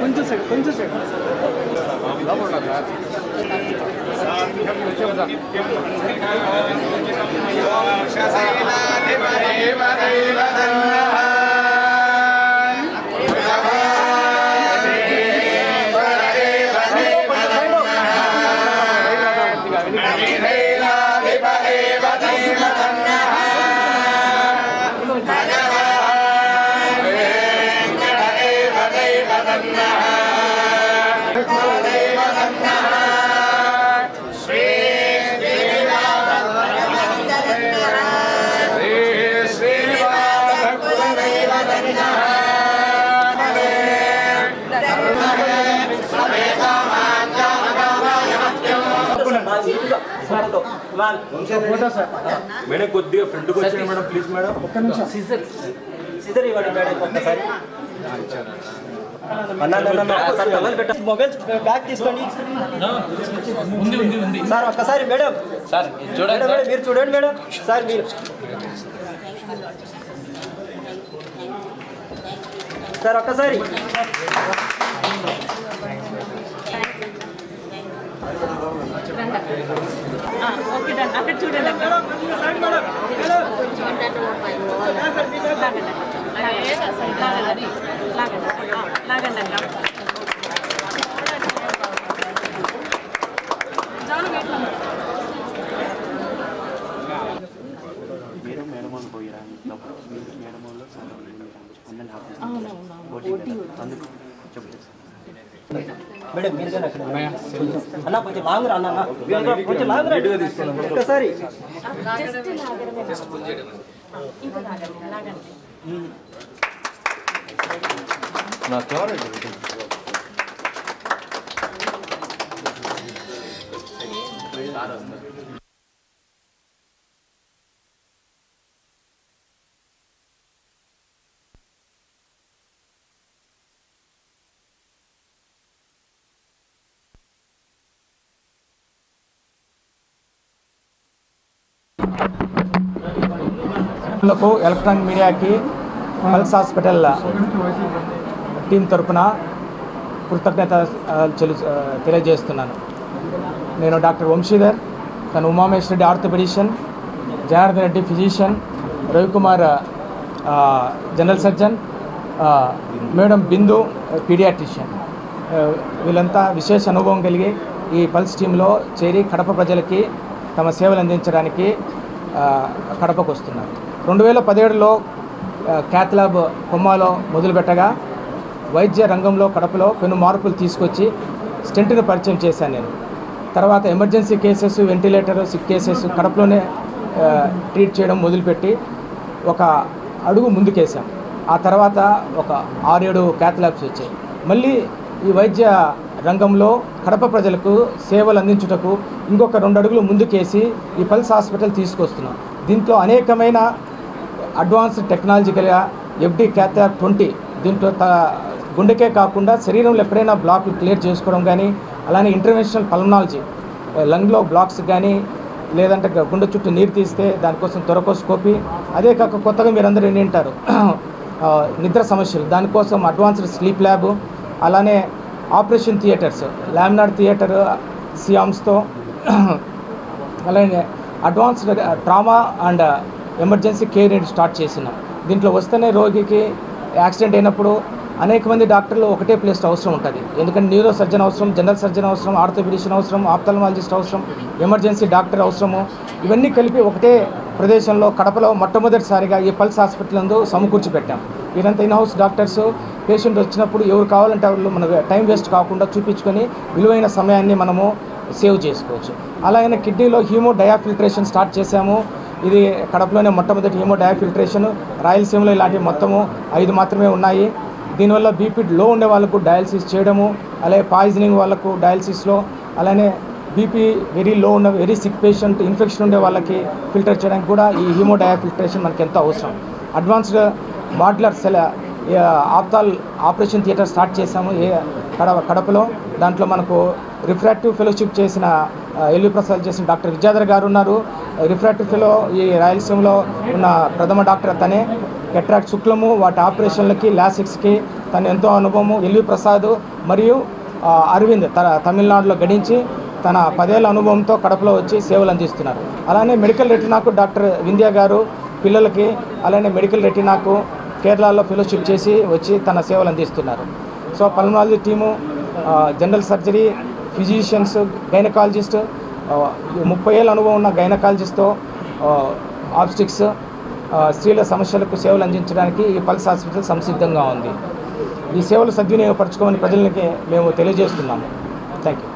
కొంచెం second madam కొద్దిగా ఫ్రంట్కి వచ్చాను మేడం ప్లీజ్ మేడం ఒక్క నిమిషం సిజర్ ఇవ్వండి మేడం ఒక్కసారి మొబైల్ బ్యాగ్ తీసుకోండి సార్ ఒక్కసారి మేడం సార్ చూడండి మేడం మీరు చూడండి మేడం సార్ మీరు సార్ ఒక్కసారి ఓకే డన్ అక్కడ చూడండి లాగండి మేడం మీరు అన్న కొంచెం లాంగ్ రా అన్న కొంచెం లాంగ్ రా ఒక్కసారి ఎలక్ట్రానిక్ మీడియాకి పల్స్ హాస్పిటల్ టీం తరఫున కృతజ్ఞత తెలియజేస్తున్నాను. నేను డాక్టర్ వంశీధర్, తను Umamesh Reddy orthopaedician, Janardhan Reddy physician, Ravikumar general surgeon, madam Bindu paediatrician. వీళ్ళంతా విశేష అనుభవం కలిగి ఈ పల్స్ టీంలో చేరి కడప ప్రజలకి తమ సేవలు అందించడానికి కడపకు వస్తున్నారు. 2017లో క్యాత్ ల్యాబ్ కొమ్మాలో మొదలుపెట్టగా వైద్య రంగంలో కడపలో పెను మార్పులు తీసుకొచ్చి స్టెంట్ను పరిచయం చేశాను నేను. తర్వాత emergency cases, ventilator, sick cases కడపలోనే ట్రీట్ చేయడం మొదలుపెట్టి ఒక అడుగు ముందుకేసాం. ఆ తర్వాత ఒక 6-7 క్యాత్ ల్యాబ్స్ వచ్చాయి. మళ్ళీ ఈ వైద్య రంగంలో కడప ప్రజలకు సేవలు అందించుటకు ఇంకొక 2 అడుగులు ముందుకేసి ఈ పల్స్ హాస్పిటల్ తీసుకొస్తున్నాం. దీంట్లో అనేకమైన అడ్వాన్స్డ్ టెక్నాలజికల్గా FD క్యాత్ ల్యాబ్ 20 దీంట్లో గుండెకే కాకుండా శరీరంలో ఎప్పుడైనా బ్లాక్లు క్లియర్ చేసుకోవడం కానీ, అలానే ఇంటర్వెన్షనల్ పల్మనాలజీ లంగ్లో బ్లాక్స్ కానీ, లేదంటే గుండె చుట్టూ నీరు తీస్తే దానికోసం థొరకోస్కోపీ, అదే కాక కొత్తగా మీరందరూ వింటారు నిద్ర సమస్యలు, దానికోసం అడ్వాన్స్డ్ స్లీప్ ల్యాబ్, అలానే ఆపరేషన్ థియేటర్స్, లామినార్ థియేటర్ సియామ్స్తో, అలానే advanced trauma and emergency care unit start చేసినాం. దీంట్లో వస్తేనే రోగికి యాక్సిడెంట్ అయినప్పుడు అనేక మంది డాక్టర్లు ఒకటే ప్లేస్ అవసరం ఉంటుంది. ఎందుకంటే న్యూరో సర్జన్ అవసరం, జనరల్ సర్జన్ అవసరం, ఆర్థోపెడిషియన్ అవసరం, ఆప్థల్మాలజిస్ట్ అవసరం, ఎమర్జెన్సీ డాక్టర్ అవసరము. ఇవన్నీ కలిపి ఒకటే ప్రదేశంలో కడపలో మొట్టమొదటిసారిగా ఈ పల్స్ హాస్పిటల్ నందు సమకూర్చి పెట్టాం. వీరంతా ఇన్హౌస్ డాక్టర్స్. పేషెంట్ వచ్చినప్పుడు ఎవరు కావాలంటే వాళ్ళు మన టైం వేస్ట్ కాకుండా చూపించుకొని విలువైన సమయాన్ని మనము సేవ్ చేసుకోవచ్చు. అలాగే కిడ్నీలో హీమో డయాఫిల్ట్రేషన్ స్టార్ట్ చేశాము. ఇది కడపలోనే మొట్టమొదటి హీమో డయాఫిల్ట్రేషన్. రాయలసీమలో ఇలాంటివి మొత్తము 5 మాత్రమే ఉన్నాయి. దీనివల్ల బీపీ లో ఉండే వాళ్ళకు డయాలసిస్ చేయడము, అలాగే పాయిజనింగ్ వాళ్ళకు డయాలసిస్లో, అలానే బీపీ వెరీ లో ఉన్న వెరీ సిక్ పేషెంట్, ఇన్ఫెక్షన్ ఉండే వాళ్ళకి ఫిల్టర్ చేయడానికి కూడా ఈ హీమో డయాఫిల్ట్రేషన్ మనకి ఎంతో అవసరం. Advanced modular operation theatre start చేశాము కడపలో. దాంట్లో మనకు రిఫ్రాక్టివ్ ఫెలోషిప్ చేసిన ఎల్వి ప్రసాద్ చేసిన డాక్టర్ విద్యాధర్ గారు ఉన్నారు. రిఫ్రాక్టివ్ ఫెలో ఈ రాయలసీమలో ఉన్న ప్రథమ డాక్టర్ అతనే. కెట్రాక్ట్ శుక్లము వాటి ఆపరేషన్లకి లాసిక్స్కి తను ఎంతో అనుభవము. ఎల్వి ప్రసాద్ మరియు అరవింద్ తమిళనాడులో గడించి తన 10 ఏళ్ల అనుభవంతో కడపలో వచ్చి సేవలు అందిస్తున్నారు. అలానే మెడికల్ రెటినాకు డాక్టర్ వింధ్య గారు పిల్లలకి, అలానే మెడికల్ రెటినాకు కేరళలో ఫెలోషిప్ చేసి వచ్చి తన సేవలు అందిస్తున్నారు. So pulmonology team, general surgery, physicians, gynaecologist, 30 ఏళ్ళ అనుభవం ఉన్న గైనకాలజిస్ట్తో ఆబ్స్టిక్స్, స్త్రీల సమస్యలకు సేవలు అందించడానికి ఈ పల్స్ హాస్పిటల్ సంసిద్ధంగా ఉంది. ఈ సేవలు సద్వినియోగపరచుకోమని ప్రజలకి మేము తెలియజేస్తున్నాము. Thank you.